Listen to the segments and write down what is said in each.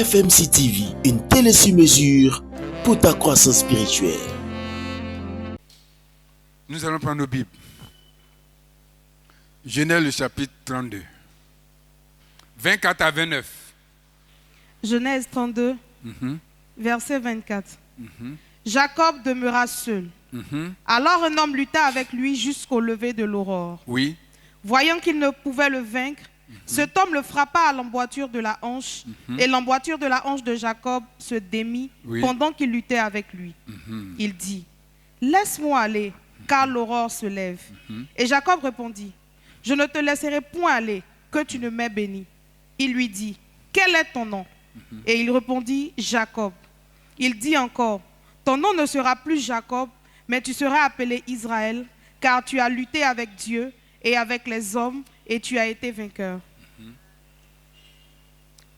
FMC TV, une télé sur mesure pour ta croissance spirituelle. Nous allons prendre nos Bibles. Genèse le chapitre 32. 24 à 29. Genèse 32, verset 24. Jacob demeura seul. Alors un homme lutta avec lui jusqu'au lever de l'aurore. Oui. Voyant qu'il ne pouvait le vaincre, cet homme le frappa à l'emboîture de la hanche, et l'emboîture de la hanche de Jacob se démit pendant qu'il luttait avec lui. Il dit, « Laisse-moi aller, car l'aurore se lève. » Et Jacob répondit, « Je ne te laisserai point aller, que tu ne m'aies béni. » Il lui dit, « Quel est ton nom ?» Et il répondit, « Jacob. » Il dit encore, « Ton nom ne sera plus Jacob, mais tu seras appelé Israël, car tu as lutté avec Dieu et avec les hommes, et tu as été vainqueur. »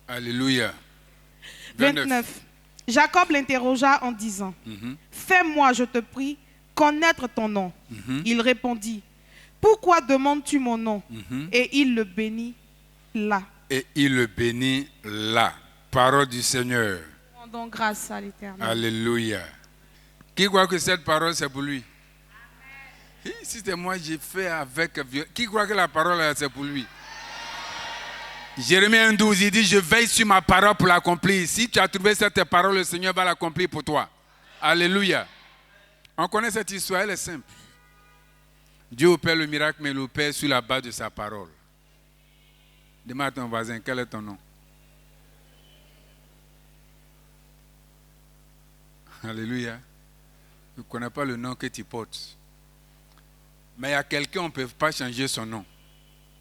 Alléluia. 29. Jacob l'interrogea en disant, « Fais-moi, je te prie, connaître ton nom. » Il répondit, « Pourquoi demandes-tu mon nom ?» Et il le bénit là. Et il le bénit là. Parole du Seigneur. Rendons grâce à l'Éternel. Alléluia. Qui croit que cette parole c'est pour lui? Si c'était moi, j'ai fait avec... Qui croit que la parole c'est pour lui? Jérémie 1,12, il dit, je veille sur ma parole pour l'accomplir. Si tu as trouvé cette parole, le Seigneur va l'accomplir pour toi. Alléluia. On connaît cette histoire, elle est simple. Dieu opère le miracle, mais il opère sur la base de sa parole. Demande à ton voisin, quel est ton nom? Alléluia. Tu ne connais pas le nom que tu portes. Mais il y a quelqu'un, on ne peut pas changer son nom.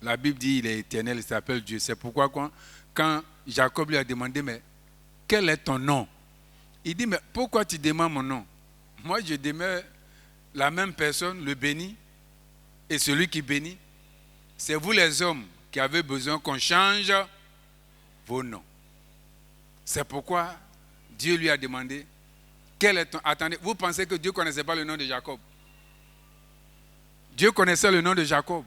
La Bible dit il est éternel, il s'appelle Dieu. C'est pourquoi quand Jacob lui a demandé, mais quel est ton nom? Il dit, mais pourquoi tu demandes mon nom? Moi, je demeure la même personne, le béni, et celui qui bénit. C'est vous les hommes qui avez besoin qu'on change vos noms. C'est pourquoi Dieu lui a demandé, quel est ton... Attendez, vous pensez que Dieu ne connaissait pas le nom de Jacob? Dieu connaissait le nom de Jacob.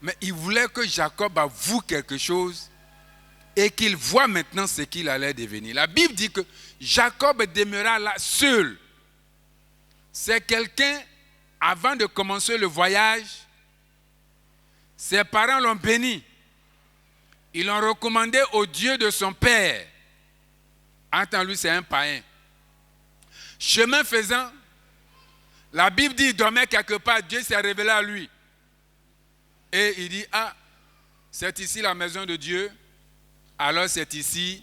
Mais il voulait que Jacob avoue quelque chose et qu'il voit maintenant ce qu'il allait devenir. La Bible dit que Jacob demeura là seul. C'est quelqu'un, avant de commencer le voyage, ses parents l'ont béni. Ils l'ont recommandé au Dieu de son père. Attends, lui, c'est un païen. Chemin faisant, la Bible dit qu'il dormait quelque part, Dieu s'est révélé à lui. Et il dit, ah, c'est ici la maison de Dieu, alors c'est ici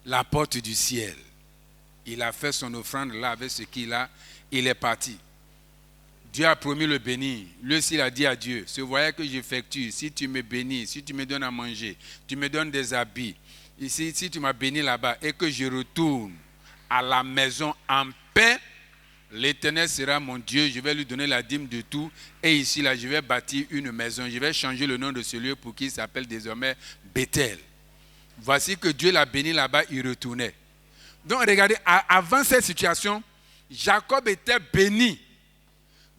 la porte du ciel. Il a fait son offrande là avec ce qu'il a, il est parti. Dieu a promis le bénir. Lui aussi, il a dit à Dieu, ce voyage que j'effectue, si tu me bénis, si tu me donnes à manger, tu me donnes des habits, ici, si tu m'as béni là-bas et que je retourne à la maison en paix, l'Éternel sera mon Dieu, je vais lui donner la dîme de tout. Et ici, là, je vais bâtir une maison. Je vais changer le nom de ce lieu pour qu'il s'appelle désormais Bethel. Voici que Dieu l'a béni là-bas, il retournait. Donc, regardez, avant cette situation, Jacob était béni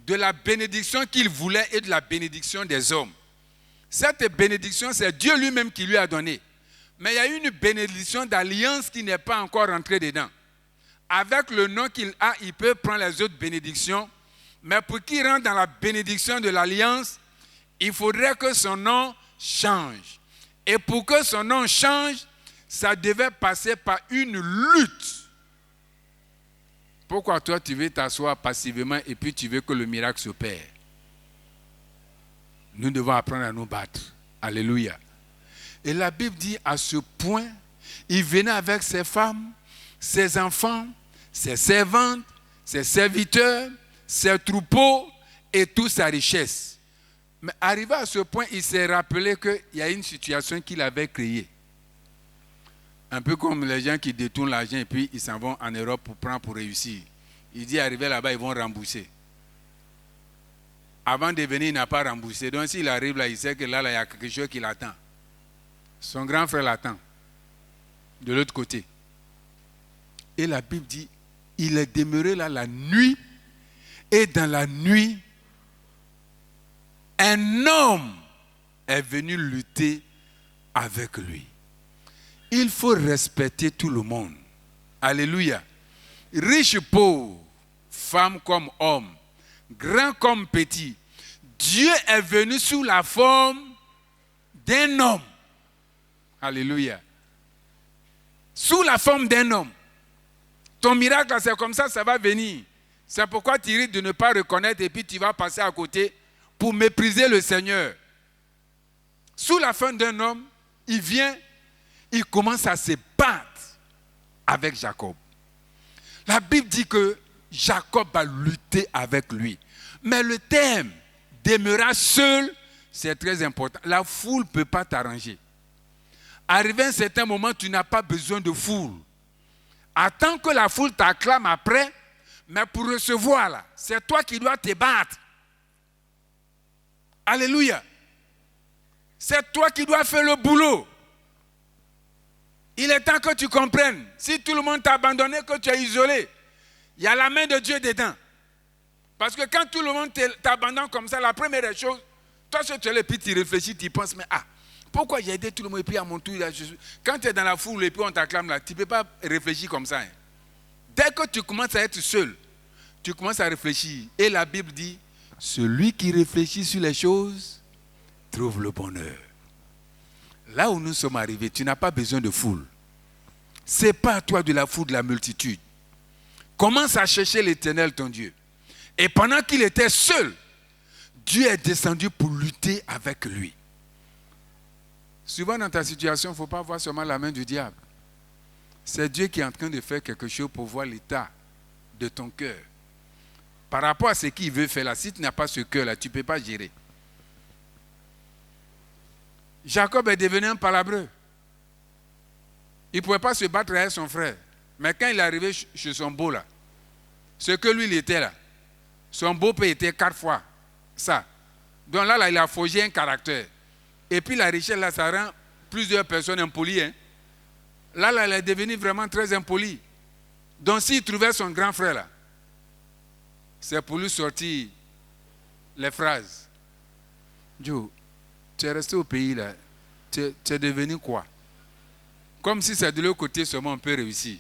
de la bénédiction qu'il voulait et de la bénédiction des hommes. Cette bénédiction, c'est Dieu lui-même qui lui a donné. Mais il y a une bénédiction d'alliance qui n'est pas encore rentrée dedans. Avec le nom qu'il a, il peut prendre les autres bénédictions. Mais pour qu'il rentre dans la bénédiction de l'alliance, il faudrait que son nom change. Et pour que son nom change, ça devait passer par une lutte. Pourquoi toi, tu veux t'asseoir passivement et puis tu veux que le miracle s'opère? Nous devons apprendre à nous battre. Alléluia. Et la Bible dit, à ce point, il venait avec ses femmes, ses enfants, ses servantes, ses serviteurs, ses troupeaux et toute sa richesse. Mais arrivé à ce point, il s'est rappelé qu'il y a une situation qu'il avait créée. Un peu comme les gens qui détournent l'argent et puis ils s'en vont en Europe pour prendre pour réussir. Il dit, arrivé là-bas, ils vont rembourser. Avant de venir, il n'a pas remboursé. Donc s'il arrive là, il sait que là, il y a quelque chose qui l'attend. Son grand frère l'attend. De l'autre côté. Et la Bible dit, il est demeuré là la nuit, et dans la nuit, un homme est venu lutter avec lui. il faut respecter tout le monde. Alléluia. Riche, pauvre, femme comme homme, grand comme petit. Dieu est venu sous la forme d'un homme. Alléluia. Sous la forme d'un homme. Ton miracle, c'est comme ça, ça va venir. C'est pourquoi tu risques de ne pas reconnaître et puis tu vas passer à côté pour mépriser le Seigneur. Sous la forme d'un homme, il vient, il commence à se battre avec Jacob. La Bible dit que Jacob a lutté avec lui. Mais le thème demeura seul, c'est très important. La foule ne peut pas t'arranger. Arrivé à un certain moment, tu n'as pas besoin de foule. Attends que la foule t'acclame après, mais pour recevoir là, c'est toi qui dois te battre. Alléluia. C'est toi qui dois faire le boulot. Il est temps que tu comprennes. Si tout le monde t'a abandonné, que tu es isolé, il y a la main de Dieu dedans. Parce que quand tout le monde t'abandonne comme ça, la première des choses, toi, si tu es là, puis tu réfléchis, tu penses, mais pourquoi j'ai aidé tout le monde et puis à mon tour, là, quand tu es dans la foule et puis on t'acclame là, tu ne peux pas réfléchir comme ça. Hein. Dès que tu commences à être seul, tu commences à réfléchir. Et la Bible dit, celui qui réfléchit sur les choses trouve le bonheur. Là où nous sommes arrivés, tu n'as pas besoin de foule. C'est pas à toi de la foule, de la multitude. Commence à chercher l'Éternel, ton Dieu. Et pendant qu'il était seul, Dieu est descendu pour lutter avec lui. Souvent dans ta situation, il ne faut pas voir seulement la main du diable. C'est Dieu qui est en train de faire quelque chose pour voir l'état de ton cœur. Par rapport à ce qu'il veut faire là, si tu n'as pas ce cœur là, tu ne peux pas gérer. Jacob est devenu un palabreux. Il ne pouvait pas se battre avec son frère. Mais quand il est arrivé chez son beau là, ce que lui il était là, son beau-père était 4 fois ça. Donc là, il a forgé un caractère. Et puis la richesse là, ça rend plusieurs personnes impolies. Hein. Là, il est devenu vraiment très impoli. Donc s'il trouvait son grand frère là, c'est pour lui sortir les phrases. Joe, tu es resté au pays là, tu es devenu quoi? Comme si c'est de l'autre côté seulement on peut réussir.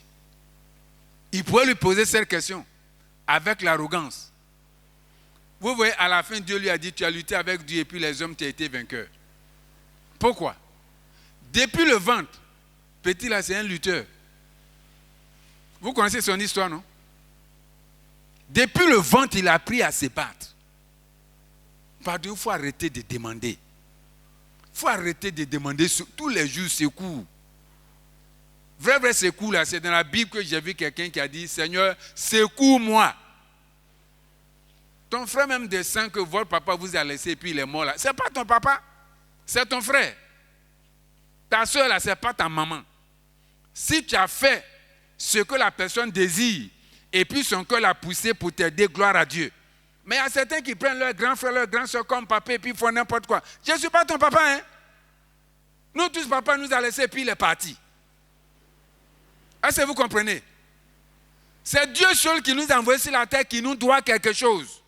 Il pouvait lui poser cette question avec l'arrogance. Vous voyez, à la fin, Dieu lui a dit, tu as lutté avec Dieu et puis les hommes, tu as été vainqueur. Pourquoi? Depuis le ventre, petit là, c'est un lutteur. Vous connaissez son histoire, non? Depuis le ventre, il a appris à se battre. Pardon, il faut arrêter de demander. Il faut arrêter de demander tous les jours secours. Vrai secours là, c'est dans la Bible que j'ai vu quelqu'un qui a dit, Seigneur, secours-moi. Ton frère même descend que votre papa vous a laissé et puis il est mort là. Ce n'est pas ton papa, c'est ton frère. Ta soeur là, ce n'est pas ta maman. Si tu as fait ce que la personne désire et puis son cœur l'a poussé pour t'aider, gloire à Dieu. Mais il y a certains qui prennent leur grand frère, leur grand soeur comme papa et puis font n'importe quoi. Je ne suis pas ton papa, hein. Nous tous, papa nous a laissé et puis il est parti. Est-ce que vous comprenez? C'est Dieu seul qui nous a envoyé sur la terre, qui nous doit quelque chose.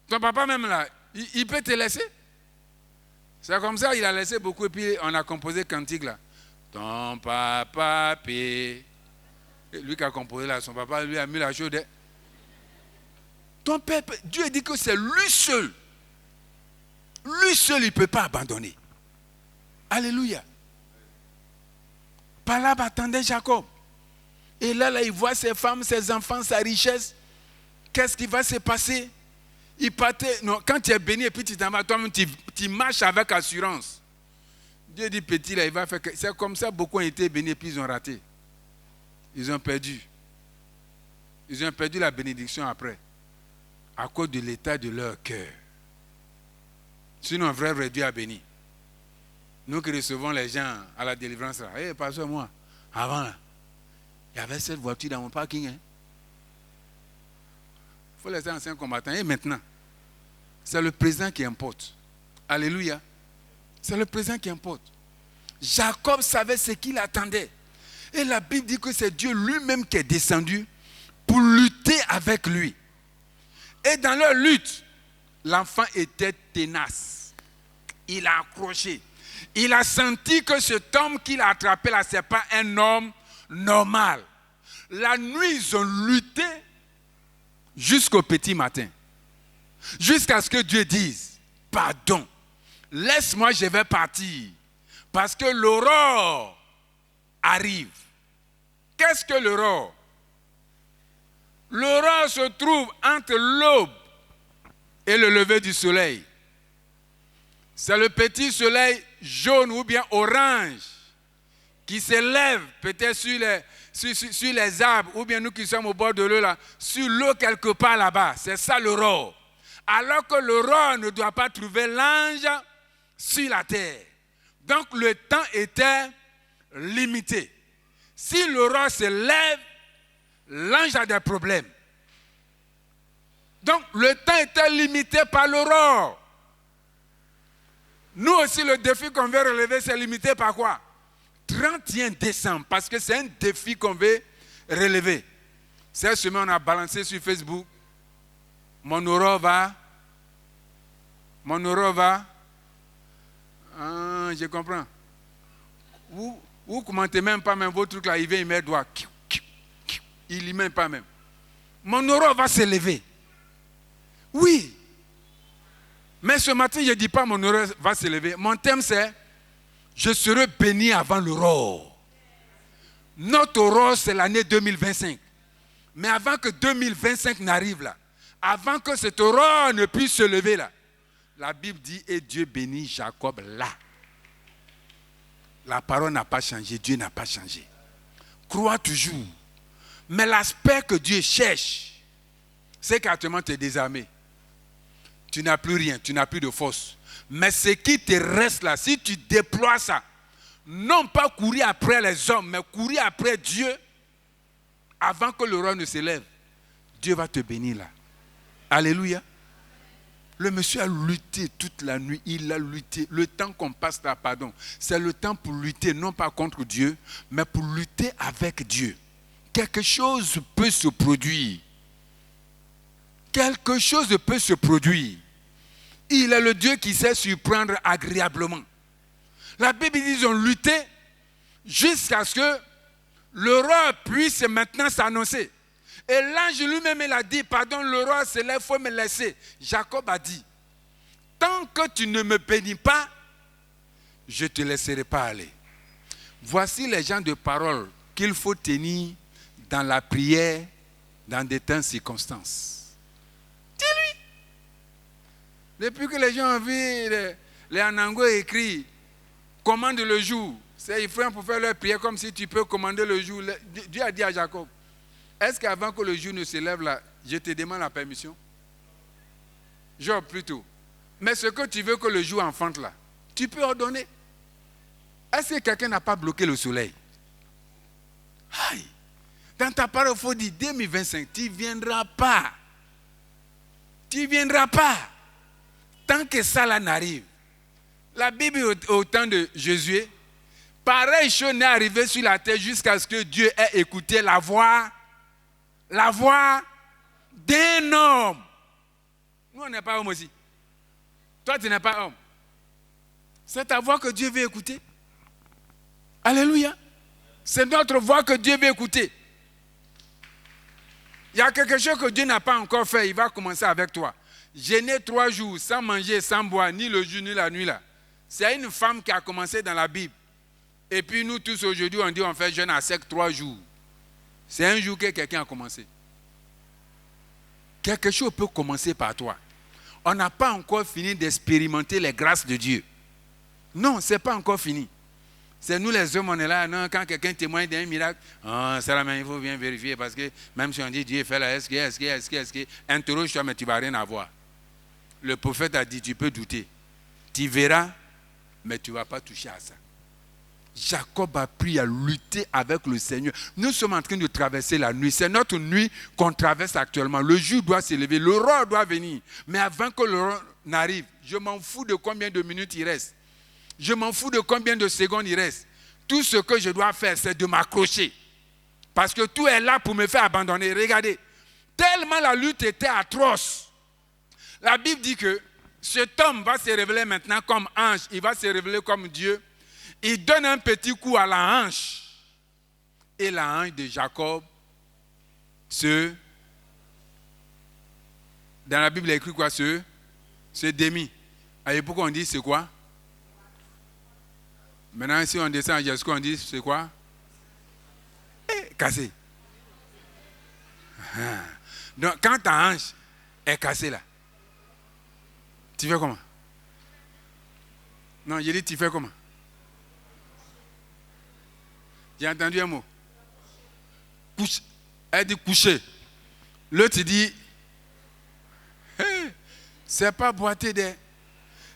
Ton papa même là, il peut te laisser. C'est comme ça, il a laissé beaucoup et puis on a composé cantique là. Ton papa paie. Lui qui a composé là, son papa lui a mis la chose. Ton père, Dieu dit que c'est lui seul. Lui seul, il ne peut pas abandonner. Alléluia. Par là, attendait Jacob. Et là, il voit ses femmes, ses enfants, sa richesse. Qu'est-ce qui va se passer? Il partait. Non, quand tu es béni et puis tu t'en vas, toi-même, tu marches avec assurance. Dieu dit, petit, là, il va faire. C'est comme ça, beaucoup ont été bénis et puis ils ont raté. Ils ont perdu. Ils ont perdu la bénédiction après. À cause de l'état de leur cœur. Sinon, un vrai Dieu a béni. Nous qui recevons les gens à la délivrance, là, hey, pasteur, moi, avant, là, il y avait cette voiture dans mon parking. Il faut laisser anciens combattants. Et maintenant, c'est le présent qui importe. Alléluia. C'est le présent qui importe. Jacob savait ce qu'il attendait. Et la Bible dit que c'est Dieu lui-même qui est descendu pour lutter avec lui. Et dans leur lutte, l'enfant était tenace. Il a accroché. Il a senti que cet homme qu'il a attrapé là, ce n'est pas un homme normal. La nuit, ils ont lutté jusqu'au petit matin. Jusqu'à ce que Dieu dise, pardon, laisse-moi, je vais partir. Parce que l'aurore arrive. Qu'est-ce que l'aurore? L'aurore se trouve entre l'aube et le lever du soleil. C'est le petit soleil jaune ou bien orange qui s'élève peut-être sur les arbres, ou bien nous qui sommes au bord de l'eau là, sur l'eau quelque part là-bas. C'est ça l'aurore. Alors que l'aurore ne doit pas trouver l'ange sur la terre. Donc le temps était limité. Si l'aurore se lève, l'ange a des problèmes. Donc le temps était limité par l'aurore. Nous aussi, le défi qu'on veut relever, c'est limité par quoi? 31 décembre, parce que c'est un défi qu'on veut relever. Cette semaine, on a balancé sur Facebook. Mon aurore va. Ah, je comprends. Vous commentez même pas même vos trucs là, il vient, il met le doigt. Il n'y met pas même. Mon aurore va se lever. Oui. Mais ce matin, je ne dis pas mon aurore va se lever. Mon thème c'est je serai béni avant l'aurore. Notre aurore, c'est l'année 2025. Mais avant que 2025 n'arrive là, avant que cette aurore ne puisse se lever là, la Bible dit et Dieu bénit Jacob là. La parole n'a pas changé, Dieu n'a pas changé. Crois toujours. Mais l'aspect que Dieu cherche, c'est qu'actuellement tu es désarmé. Tu n'as plus rien, tu n'as plus de force. Mais ce qui te reste là, si tu déploies ça, non pas courir après les hommes, mais courir après Dieu, avant que l'aurore ne se lève, Dieu va te bénir là. Alléluia. Le monsieur a lutté toute la nuit, il a lutté. Le temps qu'on passe là, pardon, c'est le temps pour lutter, non pas contre Dieu, mais pour lutter avec Dieu. Quelque chose peut se produire. Quelque chose peut se produire. Il est le Dieu qui sait surprendre agréablement. La Bible dit qu'ils ont lutté jusqu'à ce que l'aurore puisse maintenant s'annoncer. Et l'ange lui-même, il a dit, pardon, l'aurore se lève, il faut me laisser. Jacob a dit, tant que tu ne me bénis pas, je ne te laisserai pas aller. Voici les gens de parole qu'il faut tenir dans la prière, dans des temps circonstances. Dis-lui. Depuis que les gens ont vu les Anango écrits, commande le jour. C'est il faut pour faire leur prière comme si tu peux commander le jour. Dieu a dit à Jacob, est-ce qu'avant que le jour ne se lève là, je te demande la permission? Genre plutôt. Mais ce que tu veux que le jour enfante là, tu peux ordonner. Est-ce que quelqu'un n'a pas bloqué le soleil? Aïe. Dans ta parole, il faut dire 2025, tu ne viendras pas. Tu ne viendras pas. Tant que ça là n'arrive. La Bible au temps de Jésus, pareille chose n'est arrivée sur la terre jusqu'à ce que Dieu ait écouté la voix d'un homme. Nous, on n'est pas homme aussi. Toi, tu n'es pas homme. C'est ta voix que Dieu veut écouter. Alléluia. C'est notre voix que Dieu veut écouter. Il y a quelque chose que Dieu n'a pas encore fait. Il va commencer avec toi. Jeûner 3 jours sans manger, sans boire, ni le jour, ni la nuit là. C'est une femme qui a commencé dans la Bible. Et puis nous tous aujourd'hui, on dit on fait jeûne à sec 3 jours. C'est un jour que quelqu'un a commencé. Quelque chose peut commencer par toi. On n'a pas encore fini d'expérimenter les grâces de Dieu. Non, ce n'est pas encore fini. C'est nous les hommes, on est là. Non, quand quelqu'un témoigne d'un miracle, c'est la même, il faut bien vérifier parce que même si on dit Dieu fait la est-ce que, interroge-toi, mais tu ne vas rien avoir. Le prophète a dit, tu peux douter. Tu verras, mais tu ne vas pas toucher à ça. Jacob a appris à lutter avec le Seigneur. Nous sommes en train de traverser la nuit. C'est notre nuit qu'on traverse actuellement. Le jour doit s'élever, l'aurore doit venir. Mais avant que l'aurore n'arrive, je m'en fous de combien de minutes il reste. Je m'en fous de combien de secondes il reste. Tout ce que je dois faire, c'est de m'accrocher. Parce que tout est là pour me faire abandonner. Regardez, tellement la lutte était atroce. La Bible dit que cet homme va se révéler maintenant comme ange, il va se révéler comme Dieu. Il donne un petit coup à la hanche. Et la hanche de Jacob dans la Bible, il y a écrit quoi? Ce demi. Et pourquoi on dit c'est quoi? Maintenant, si on descend à Jessica, on dit c'est quoi? Cassé. Donc, quand ta hanche est cassée là, tu fais comment? Non, j'ai dit tu fais comment? J'ai entendu un mot. Couche. Elle dit coucher. L'autre dit, hey, c'est pas boiter des...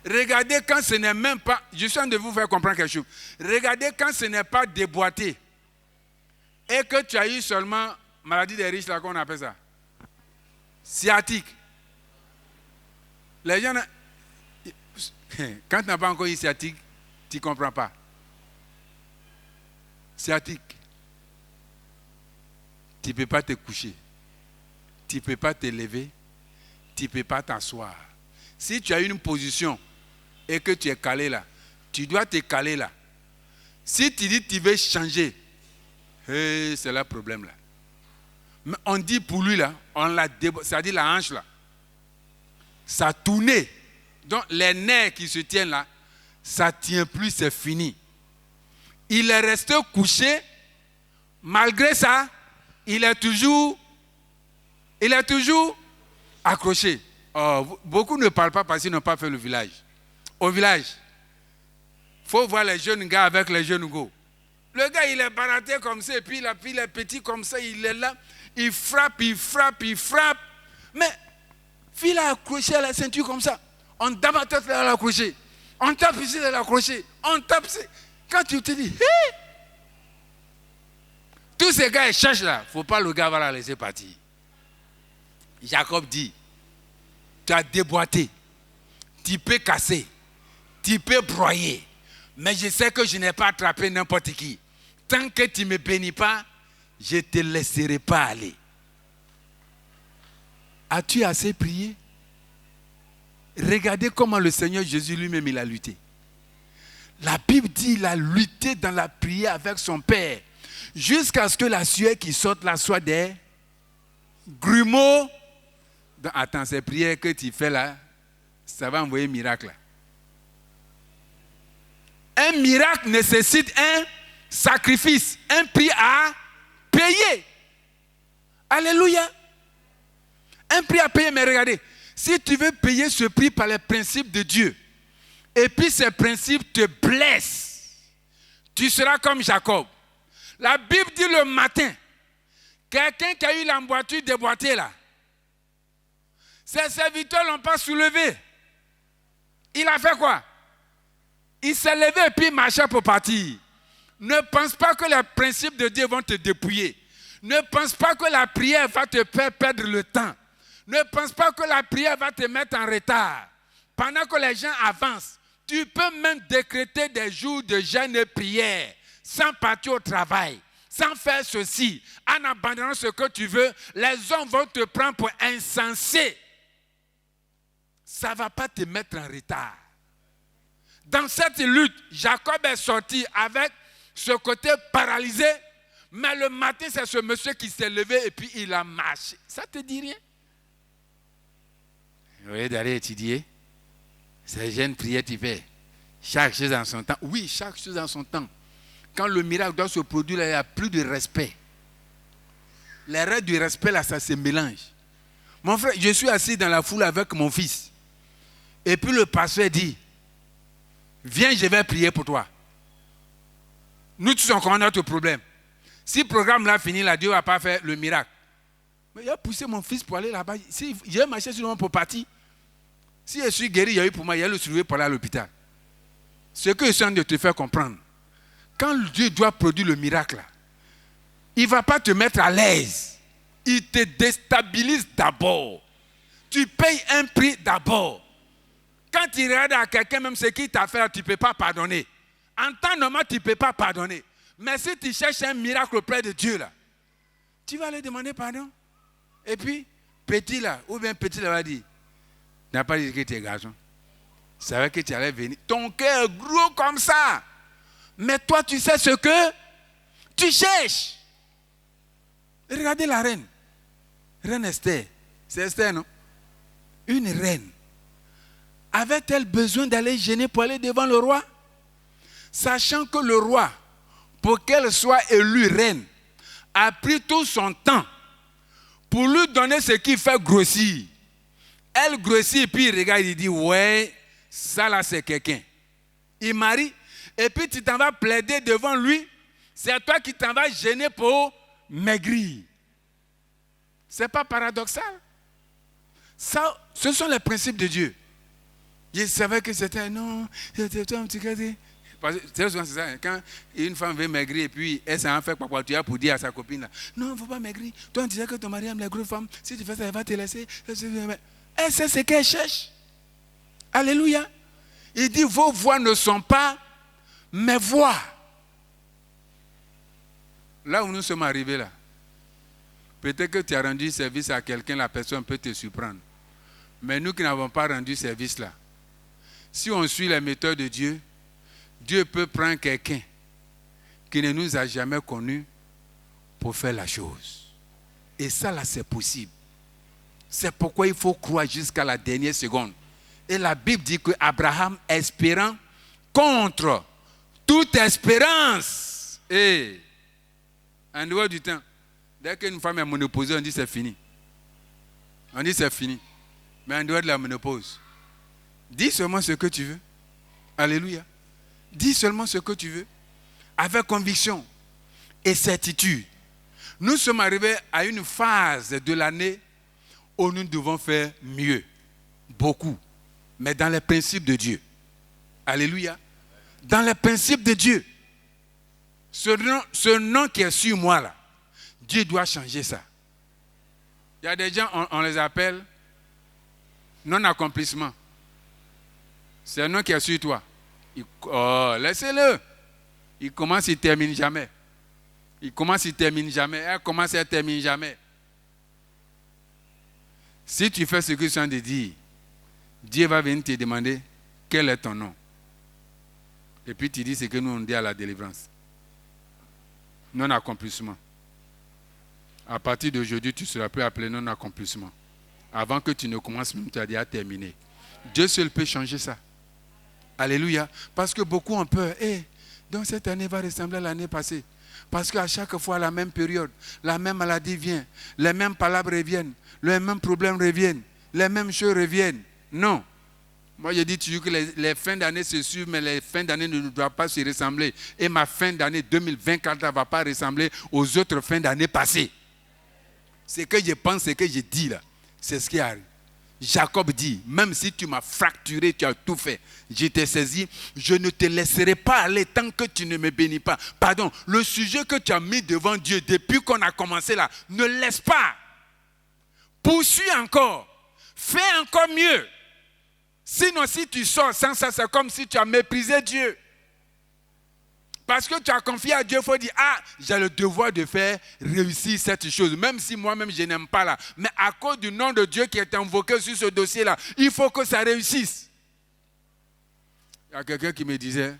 Regardez quand ce n'est même pas... Je suis en train de vous faire comprendre quelque chose. Regardez quand ce n'est pas déboîté. Et que tu as eu seulement maladie des riches, là, qu'on appelle ça. Sciatique. Les gens... Quand tu n'as pas encore eu sciatique, tu ne comprends pas. Sciatique. Tu ne peux pas te coucher. Tu ne peux pas te lever. Tu ne peux pas t'asseoir. Si tu as une position et que tu es calé là, tu dois te caler là. Si tu dis que tu veux changer, c'est là le problème là. Mais on dit pour lui là, c'est-à-dire la hanche là, ça a tourné. Donc les nerfs qui se tiennent là, ça ne tient plus, c'est fini. Il est resté couché, malgré ça, il est toujours accroché. Oh, beaucoup ne parlent pas parce qu'ils n'ont pas fait le village. Au village, il faut voir les jeunes gars avec les jeunes gars. Le gars, il est baraté comme ça, et puis il est petit comme ça, il est là, il frappe. Mais, fille a accroché à la ceinture comme ça. On tape la tête à l'accrocher. On tape ici à l'accrocher. On tape ici. Quand tu te dis, hey! Tous ces gars, ils cherchent là. Il ne faut pas le gars va la laisser partir. Jacob dit, tu as déboîté, tu peux casser, tu peux broyer, mais je sais que je n'ai pas attrapé n'importe qui. Tant que tu ne me bénis pas, je ne te laisserai pas aller. As-tu assez prié? Regardez comment le Seigneur Jésus lui-même il a lutté. La Bible dit qu'il a lutté dans la prière avec son Père, jusqu'à ce que la sueur qui sorte là soit des grumeaux. Attends, ces prières que tu fais là, ça va envoyer un miracle. Un miracle nécessite un sacrifice, un prix à payer. Alléluia. Un prix à payer, mais regardez, si tu veux payer ce prix par les principes de Dieu, et puis ces principes te blessent, tu seras comme Jacob. La Bible dit le matin, quelqu'un qui a eu l'emboîture déboîtée là, ses serviteurs ne l'ont pas soulevé. Il a fait quoi? Il s'est levé et puis il marchait pour partir. Ne pense pas que les principes de Dieu vont te dépouiller. Ne pense pas que la prière va te faire perdre le temps. Ne pense pas que la prière va te mettre en retard. Pendant que les gens avancent, tu peux même décréter des jours de jeûne et prière sans partir au travail, sans faire ceci, en abandonnant ce que tu veux. Les hommes vont te prendre pour insensé. Ça ne va pas te mettre en retard. Dans cette lutte, Jacob est sorti avec ce côté paralysé, mais le matin, c'est ce monsieur qui s'est levé et puis il a marché. Ça ne te dit rien? Oui, d'aller étudier. Ces jeunes prières, tu fais. Chaque chose en son temps. Oui, chaque chose en son temps. Quand le miracle doit se produire, il n'y a plus de respect. Les règles du respect, là, ça se mélange. Mon frère, je suis assis dans la foule avec mon fils. Et puis le pasteur dit, viens, je vais prier pour toi. Nous tous, on connaît notre problème. Si le programme là fini, là, Dieu ne va pas faire le miracle. Mais il a poussé mon fils pour aller là-bas. Si j'ai marché sur le monde pour partir. Si je suis guéri, il y a eu pour moi, il y a le soulevé pour aller à l'hôpital. Ce que je suis en train de te faire comprendre, quand Dieu doit produire le miracle, là, il ne va pas te mettre à l'aise. Il te déstabilise d'abord. Tu payes un prix d'abord. Quand tu regardes à quelqu'un, même ce qu'il t'a fait, tu ne peux pas pardonner. En temps normal, tu ne peux pas pardonner. Mais si tu cherches un miracle auprès de Dieu, là, tu vas lui demander pardon. Et puis, petit là, ou bien petit là va dire, tu n'as pas dit que tu es garçon. savais que tu allais venir. Ton cœur est gros comme ça. Mais toi, tu sais ce que tu cherches. Regardez la reine. Reine Esther. C'est Esther, non? Une reine. Avait-elle besoin d'aller gêner pour aller devant le roi? Sachant que le roi, pour qu'elle soit élue reine, a pris tout son temps pour lui donner ce qui fait grossir. Elle grossit et puis il regarde, il dit, ouais, ça là c'est quelqu'un. Il marie et puis tu t'en vas plaider devant lui. C'est toi qui t'en vas gêner pour maigrir. C'est pas paradoxal? Ça, ce sont les principes de Dieu. Il savait que c'était non, c'était un petit cas. C'est ça, hein? Quand une femme veut maigrir et puis elle s'en fait quoi pour dire à sa copine là, non, il ne faut pas maigrir. Toi, tu disais que ton mari aime les grosses femmes. Si tu fais ça, elle va te laisser. Elle sait ce qu'elle cherche. Alléluia. Il dit, vos voix ne sont pas mes voix. Là où nous sommes arrivés là, peut-être que tu as rendu service à quelqu'un, la personne peut te surprendre. Mais nous qui n'avons pas rendu service là, si on suit les méthodes de Dieu, Dieu peut prendre quelqu'un qui ne nous a jamais connus pour faire la chose. Et ça là, c'est possible. C'est pourquoi il faut croire jusqu'à la dernière seconde. Et la Bible dit que Abraham, espérant contre toute espérance, et en dehors du temps, dès qu'une femme est monopausée, on dit c'est fini. On dit c'est fini. Mais en dehors de la ménopause, dis seulement ce que tu veux. Alléluia. Dis seulement ce que tu veux. Avec conviction et certitude. Nous sommes arrivés à une phase de l'année où nous devons faire mieux. Beaucoup. Mais dans les principes de Dieu. Alléluia. Dans les principes de Dieu. Ce nom qui est sur moi là, Dieu doit changer ça. Il y a des gens, on les appelle non-accomplissement. C'est un nom qui est sur toi. Laissez-le. Il commence, il ne termine jamais. Il commence, il ne termine jamais. Elle commence, elle ne termine jamais. Si tu fais ce que je suis en train de dire, Dieu va venir te demander quel est ton nom. Et puis tu dis ce que nous on dit à la délivrance. Non-accomplissement. À partir d'aujourd'hui, tu seras plus appelé non-accomplissement. Avant que tu ne commences même, tu as déjà terminé. Dieu seul peut changer ça. Alléluia. Parce que beaucoup ont peur. Donc cette année va ressembler à l'année passée. Parce qu'à chaque fois, à la même période, la même maladie vient, les mêmes palabres reviennent, les mêmes problèmes reviennent, les mêmes choses reviennent. Non. Moi, je dis toujours que les fins d'année se suivent, mais les fins d'année ne doivent pas se ressembler. Et ma fin d'année 2024 ne va pas ressembler aux autres fins d'année passées. Ce que je pense, ce que je dis là, c'est ce qui arrive. Jacob dit, même si tu m'as fracturé, tu as tout fait, je t'ai saisi, je ne te laisserai pas aller tant que tu ne me bénis pas. Pardon, le sujet que tu as mis devant Dieu depuis qu'on a commencé là, ne laisse pas. Poursuis encore. Fais encore mieux. Sinon, si tu sors sans ça, c'est comme si tu as méprisé Dieu. Parce que tu as confié à Dieu, il faut dire, j'ai le devoir de faire réussir cette chose. Même si moi-même, je n'aime pas là. Mais à cause du nom de Dieu qui est invoqué sur ce dossier-là, il faut que ça réussisse. Il y a quelqu'un qui me disait,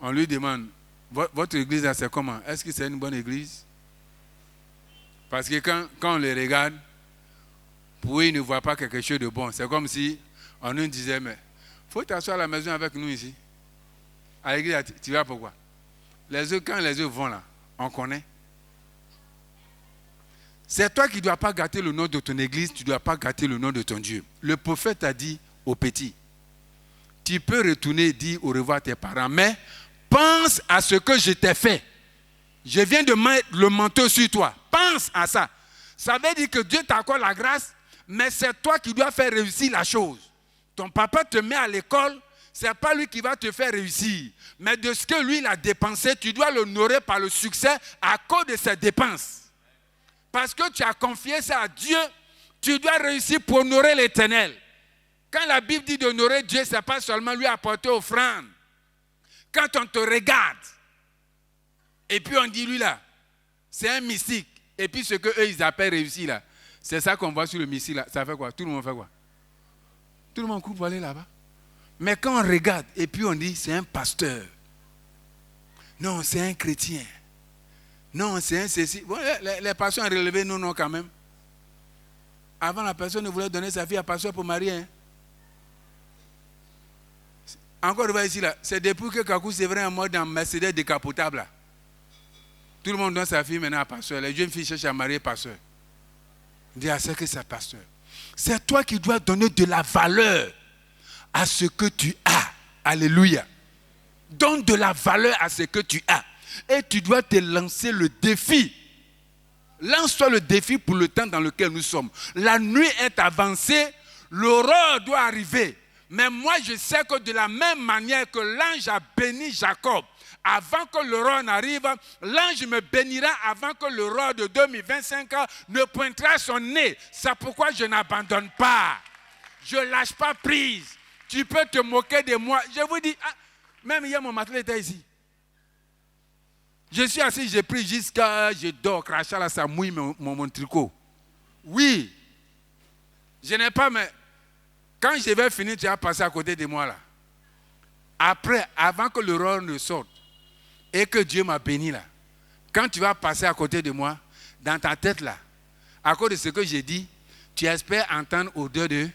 on lui demande, votre église là, c'est comment? Est-ce que c'est une bonne église? Parce que quand on les regarde, pour eux, ils ne voient pas quelque chose de bon. C'est comme si on nous disait, mais il faut t'asseoir à la maison avec nous ici. À l'église, tu vas pourquoi? Les autres, quand les autres vont là, on connaît. C'est toi qui ne dois pas gâter le nom de ton église, tu ne dois pas gâter le nom de ton Dieu. Le prophète a dit au petit, tu peux retourner et dire au revoir à tes parents, mais pense à ce que je t'ai fait. Je viens de mettre le manteau sur toi. Pense à ça. Ça veut dire que Dieu t'accorde la grâce, mais c'est toi qui dois faire réussir la chose. Ton papa te met à l'école, ce n'est pas lui qui va te faire réussir. Mais de ce que lui, il a dépensé, tu dois l'honorer par le succès à cause de ses dépenses. Parce que tu as confié ça à Dieu, tu dois réussir pour honorer l'Éternel. Quand la Bible dit d'honorer Dieu, ce n'est pas seulement lui apporter offrande. Quand on te regarde, et puis on dit lui là, c'est un mystique. Et puis ce qu'eux ils appellent réussir là, c'est ça qu'on voit sur le mystique là. Ça fait quoi? Tout le monde fait quoi? Tout le monde court pour aller là-bas. Mais quand on regarde et puis on dit c'est un pasteur. Non, c'est un chrétien. Non, c'est un ceci. Bon, les pasteurs ont relevé nos noms quand même. Avant, la personne ne voulait donner sa fille à pasteur pour marier. Hein. Encore ici, là. C'est depuis que Kakou c'est vrai en mode en Mercedes décapotable. Là. Tout le monde donne sa fille maintenant à pasteur. Les jeunes filles cherchent à marier pasteur. On dit à ce que c'est pasteur. C'est toi qui dois donner de la valeur à ce que tu as. Alléluia. Donne de la valeur à ce que tu as. Et tu dois te lancer le défi. Lance-toi le défi pour le temps dans lequel nous sommes. La nuit est avancée, l'aurore doit arriver. Mais moi, je sais que de la même manière que l'ange a béni Jacob, avant que l'aurore n'arrive, l'ange me bénira avant que l'aurore de 2025 ne pointera son nez. C'est pourquoi je n'abandonne pas. Je ne lâche pas prise. Tu peux te moquer de moi. Je vous dis, même hier, mon matelas était ici. Je suis assis, j'ai pris jusqu'à... Je dors, crachat là, ça mouille mon tricot. Oui. Je n'ai pas, mais... Quand je vais finir, tu vas passer à côté de moi là. Après, avant que l'aurore ne sorte, et que Dieu m'a béni là, quand tu vas passer à côté de moi, dans ta tête là, à cause de ce que j'ai dit, tu espères entendre odeur de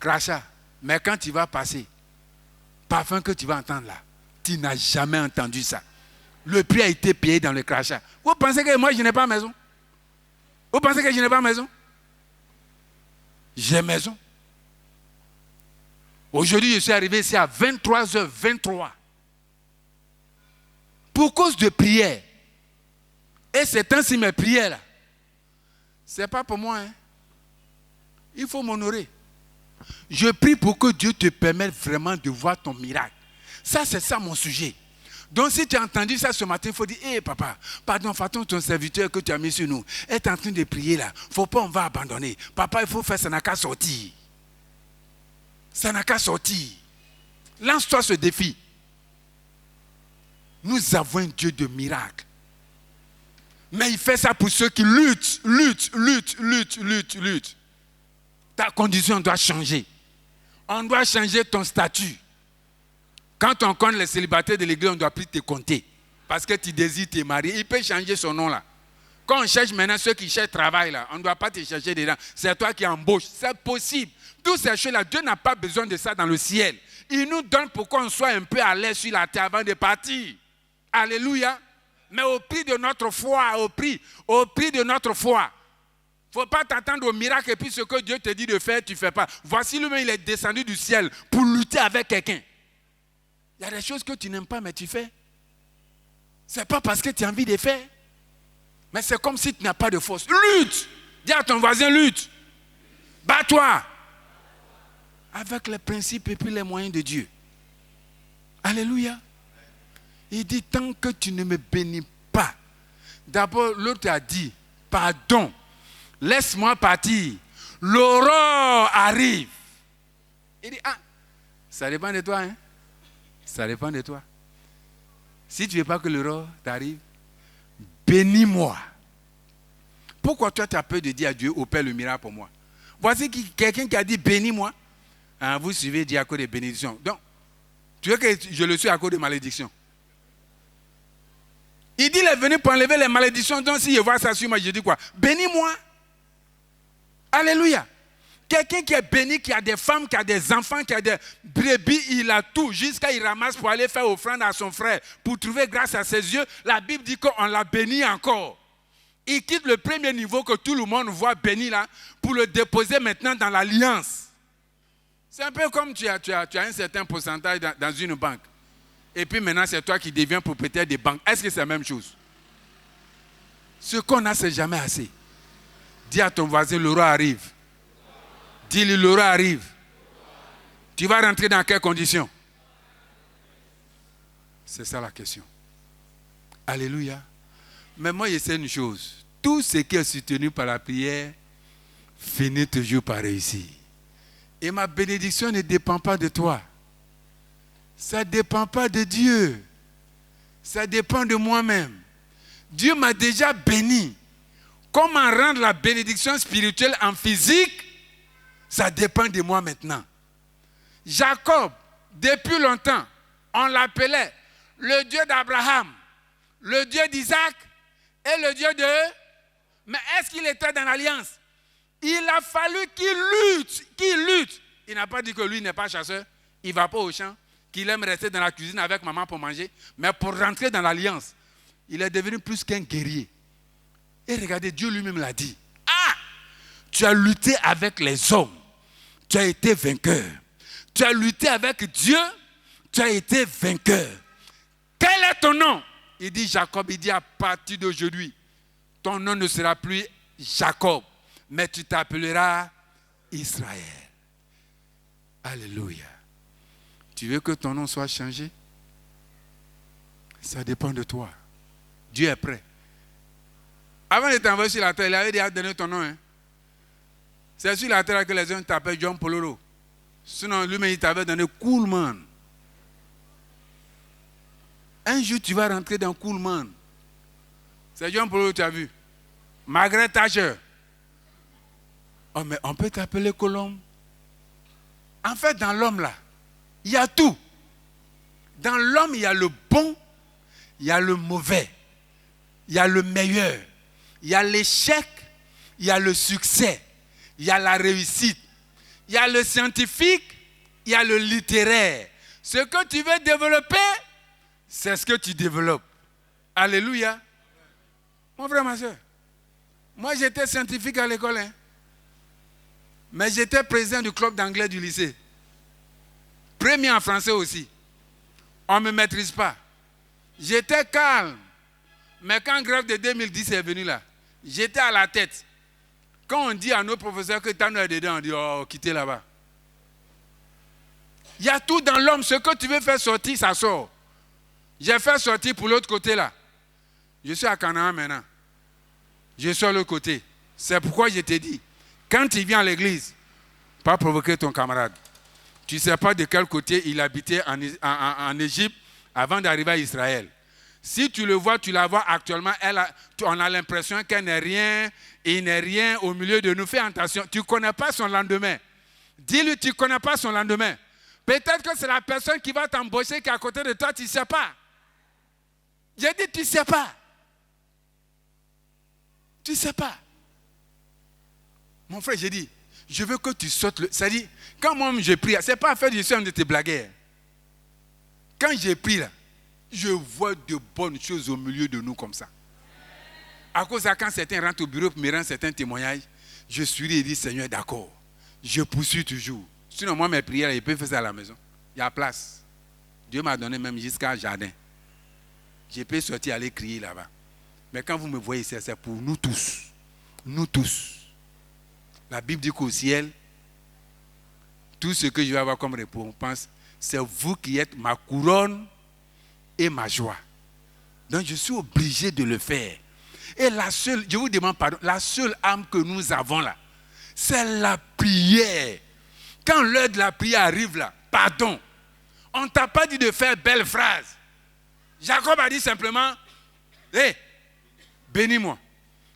crachat. Mais quand tu vas passer, parfum que tu vas entendre là, tu n'as jamais entendu ça. Le prix a été payé dans le crachat. Vous pensez que moi je n'ai pas maison? Vous pensez que je n'ai pas maison? J'ai maison. Aujourd'hui, je suis arrivé ici à 23h23. Pour cause de prière. Et c'est ainsi mes prières là. Ce n'est pas pour moi. Hein. Il faut m'honorer. Je prie pour que Dieu te permette vraiment de voir ton miracle. Ça, c'est ça mon sujet. Donc si tu as entendu ça ce matin, il faut dire, hé papa, pardon, Faton, ton serviteur que tu as mis sur nous, est en train de prier là. Il ne faut pas, on va abandonner. Papa, il faut faire, ça n'a qu'à sortir. Ça n'a qu'à sortir. Lance-toi ce défi. Nous avons un Dieu de miracles. Mais il fait ça pour ceux qui luttent. Ta condition doit changer. On doit changer ton statut. Quand on compte les célibataires de l'église, on ne doit plus te compter. Parce que tu désires te marier. Il peut changer son nom là. Quand on cherche maintenant ceux qui cherchent travail là, on ne doit pas te chercher dedans. C'est toi qui embauches. C'est possible. Toutes ces choses là, Dieu n'a pas besoin de ça dans le ciel. Il nous donne pour qu'on soit un peu à l'aise sur la terre avant de partir. Alléluia. Mais au prix de notre foi, au prix de notre foi. Il ne faut pas t'attendre au miracle et puis ce que Dieu te dit de faire, tu ne fais pas. Voici lui-même, il est descendu du ciel pour lutter avec quelqu'un. Il y a des choses que tu n'aimes pas, mais tu fais. Ce n'est pas parce que tu as envie de faire. Mais c'est comme si tu n'as pas de force. Lutte. Dis à ton voisin, lutte. Bats-toi. Avec les principes et puis les moyens de Dieu. Alléluia. Il dit, tant que tu ne me bénis pas. D'abord, l'autre a dit, pardon. Laisse-moi partir. L'aurore arrive. Il dit, ça dépend de toi, hein. Ça dépend de toi. Si tu ne veux pas que l'aurore t'arrive, bénis-moi. Pourquoi toi tu as peur de dire à Dieu, opère le miracle pour moi? Voici quelqu'un qui a dit, bénis-moi. Vous suivez Dieu à cause des bénédictions. Donc, tu veux que je le suis à cause des malédictions? Il dit, il est venu pour enlever les malédictions. Donc, si je vois ça sur moi, je dis quoi? Bénis-moi. Alléluia. Quelqu'un qui est béni, qui a des femmes, qui a des enfants, qui a des brebis, il a tout. Jusqu'à il ramasse pour aller faire offrande à son frère. Pour trouver grâce à ses yeux, la Bible dit qu'on l'a béni encore. Il quitte le premier niveau que tout le monde voit béni là, pour le déposer maintenant dans l'alliance. C'est un peu comme tu as un certain pourcentage dans une banque. Et puis maintenant, c'est toi qui deviens propriétaire des banques. Est-ce que c'est la même chose? Ce qu'on a, c'est jamais assez. Dis à ton voisin, l'aurore arrive. Dis-lui, l'aurore arrive. Tu vas rentrer dans quelles conditions? C'est ça la question. Alléluia. Mais moi, je sais une chose. Tout ce qui est soutenu par la prière finit toujours par réussir. Et ma bénédiction ne dépend pas de toi. Ça ne dépend pas de Dieu. Ça dépend de moi-même. Dieu m'a déjà béni. Comment rendre la bénédiction spirituelle en physique? Ça dépend de moi maintenant. Jacob, depuis longtemps, on l'appelait le Dieu d'Abraham, le Dieu d'Isaac et le Dieu de... Mais est-ce qu'il était dans l'alliance? Il a fallu qu'il lutte. Il n'a pas dit que lui n'est pas chasseur, il ne va pas au champ, qu'il aime rester dans la cuisine avec maman pour manger, mais pour rentrer dans l'alliance, il est devenu plus qu'un guerrier. Et regardez, Dieu lui-même l'a dit. Ah! Tu as lutté avec les hommes, tu as été vainqueur. Tu as lutté avec Dieu, tu as été vainqueur. Quel est ton nom? Il dit Jacob, il dit à partir d'aujourd'hui, ton nom ne sera plus Jacob, mais tu t'appelleras Israël. Alléluia. Tu veux que ton nom soit changé? Ça dépend de toi. Dieu est prêt. Avant de t'envoyer sur la terre, il avait déjà donné ton nom. Hein? C'est sur la terre que les gens t'appellent John Poloro. Sinon, lui-même, il t'avait donné Coolman. Un jour, tu vas rentrer dans Coolman. C'est John Poloro, tu as vu. Margaret Thatcher. Oh, mais on peut t'appeler Colombe. En fait, dans l'homme, là, il y a tout. Dans l'homme, il y a le bon, il y a le mauvais, il y a le meilleur, il y a l'échec, il y a le succès, il y a la réussite. Il y a le scientifique, il y a le littéraire. Ce que tu veux développer, c'est ce que tu développes. Alléluia. Mon frère, ma soeur, moi j'étais scientifique à l'école, hein. Mais j'étais président du club d'anglais du lycée. Premier en français aussi. On ne me maîtrise pas. J'étais calme. Mais quand grève de 2010 est venue là, j'étais à la tête. Quand on dit à nos professeurs que Tano est dedans, on dit, oh, quittez là-bas. Il y a tout dans l'homme. Ce que tu veux faire sortir, ça sort. J'ai fait sortir pour l'autre côté là. Je suis à Canaan maintenant. Je suis à l'autre côté. C'est pourquoi je t'ai dit, quand tu viens à l'église, pas provoquer ton camarade. Tu ne sais pas de quel côté il habitait en Égypte avant d'arriver à Israël. Si tu le vois, tu la vois actuellement, on a l'impression qu'elle n'est rien, il n'est rien au milieu de nous. Fais attention, tu ne connais pas son lendemain. Dis-lui, tu ne connais pas son lendemain. Peut-être que c'est la personne qui va t'embaucher qui est à côté de toi, tu ne sais pas. J'ai dit, tu ne sais pas. Tu ne sais pas. Mon frère, j'ai dit, je veux que tu sautes le... C'est-à-dire, quand moi je prie, ce n'est pas à faire du son de tes blagues. Quand j'ai pris là, je vois de bonnes choses au milieu de nous comme ça. À cause de quand certains rentrent au bureau pour me rendre certains témoignages, je suis et dis, Seigneur, d'accord, je poursuis toujours. Sinon, moi, mes prières, je peux faire ça à la maison. Il y a place. Dieu m'a donné même jusqu'à un jardin. Je peux sortir aller crier là-bas. Mais quand vous me voyez ici, c'est pour nous tous. Nous tous. La Bible dit qu'au ciel, tout ce que je vais avoir comme récompense, c'est vous qui êtes ma couronne et ma joie. Donc je suis obligé de le faire. Et la seule, je vous demande pardon, la seule âme que nous avons là, c'est la prière. Quand l'heure de la prière arrive là, pardon, on ne t'a pas dit de faire belle phrase. Jacob a dit simplement, hé, bénis-moi,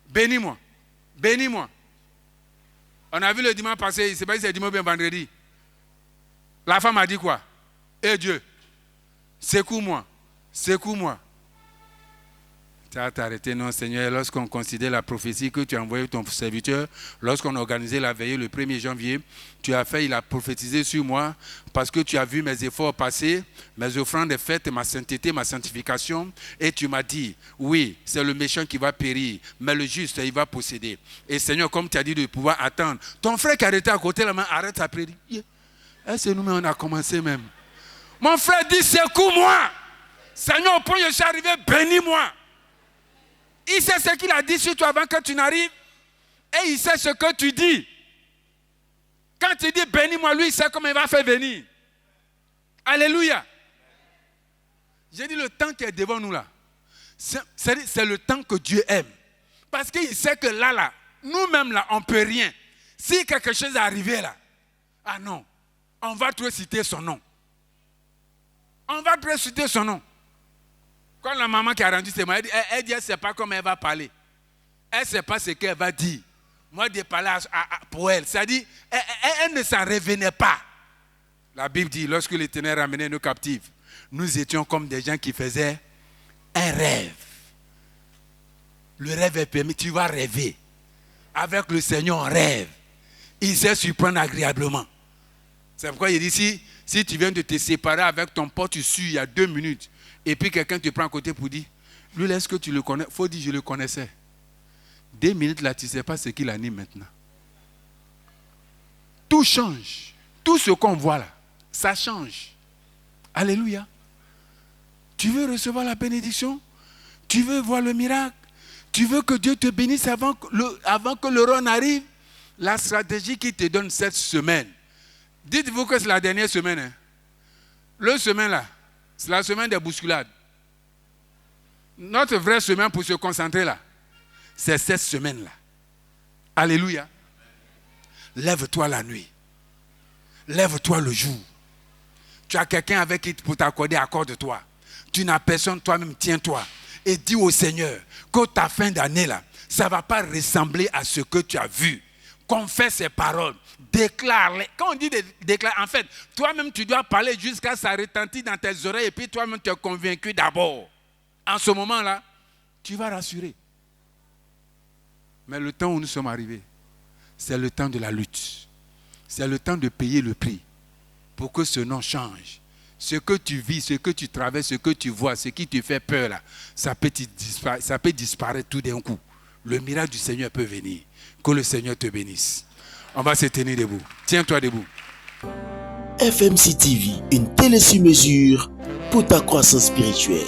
bénis-moi, bénis-moi. On a vu le dimanche passé, il ne sait pas si c'est dimanche ou bien vendredi. La femme a dit quoi? Eh Dieu, secoue-moi, secoue-moi. Tu as arrêté, non Seigneur, lorsqu'on considère la prophétie que tu as envoyée ton serviteur, lorsqu'on a organisé la veillée le 1er janvier, tu as fait, il a prophétisé sur moi, parce que tu as vu mes efforts passer, mes offrandes faites, ma sainteté, ma sanctification, et tu m'as dit, oui, c'est le méchant qui va périr, mais le juste, il va posséder. Et Seigneur, comme tu as dit de pouvoir attendre, ton frère qui a arrêté à côté, la main, arrête sa prière. Est-ce que nous-mêmes, on a commencé même? Mon frère dit, secoue-moi. Seigneur, au point où je suis arrivé, bénis-moi. Il sait ce qu'il a dit sur toi avant que tu n'arrives. Et il sait ce que tu dis. Quand tu dis bénis-moi, lui, il sait comment il va faire venir. Alléluia. J'ai dit le temps qui est devant nous là, c'est le temps que Dieu aime. Parce qu'il sait que là, nous-mêmes là, on ne peut rien. Si quelque chose est arrivé là, ah non, on va trop citer son nom. On va trop citer son nom. Quand la maman qui a rendu ses mots, elle dit, elle ne sait pas comment elle va parler. Elle ne sait pas ce qu'elle va dire. moi de parler pour elle. C'est-à-dire, elle ne s'en revenait pas. La Bible dit, lorsque l'Éternel ramenait nos captifs, nous étions comme des gens qui faisaient un rêve. Le rêve est permis, tu vas rêver. Avec le Seigneur, on rêve. Il sait surprendre agréablement. C'est pourquoi il dit, si tu viens de te séparer avec ton pote, tu suis il y a 2 minutes, et puis quelqu'un te prend à côté pour dire, lui, est-ce que tu le connais? Il faut dire, je le connaissais. 2 minutes là, tu ne sais pas ce qu'il anime maintenant. Tout change. Tout ce qu'on voit là, ça change. Alléluia. Tu veux recevoir la bénédiction? Tu veux voir le miracle? Tu veux que Dieu te bénisse avant que le Rhône arrive? La stratégie qui te donne cette semaine. Dites-vous que c'est la dernière semaine. Hein? Le semaine là, c'est la semaine des bousculades. Notre vraie semaine pour se concentrer là, c'est cette semaine là. Alléluia. Lève-toi la nuit. Lève-toi le jour. Tu as quelqu'un avec qui pour t'accorder, accorde-toi. Tu n'as personne, toi-même, tiens-toi. Et dis au Seigneur que ta fin d'année là, ça ne va pas ressembler à ce que tu as vu. Confesse ces paroles. Déclare-les. Quand on dit déclare, en fait, toi-même tu dois parler jusqu'à ça retentir dans tes oreilles et puis toi-même tu es convaincu d'abord. En ce moment-là, tu vas rassurer. Mais le temps où nous sommes arrivés, c'est le temps de la lutte. C'est le temps de payer le prix pour que ce nom change. Ce que tu vis, ce que tu traverses, ce que tu vois, ce qui te fait peur là, ça peut disparaître tout d'un coup. Le miracle du Seigneur peut venir. Que le Seigneur te bénisse. On va se tenir debout. Tiens-toi debout. FMC TV, une télé sur mesure pour ta croissance spirituelle.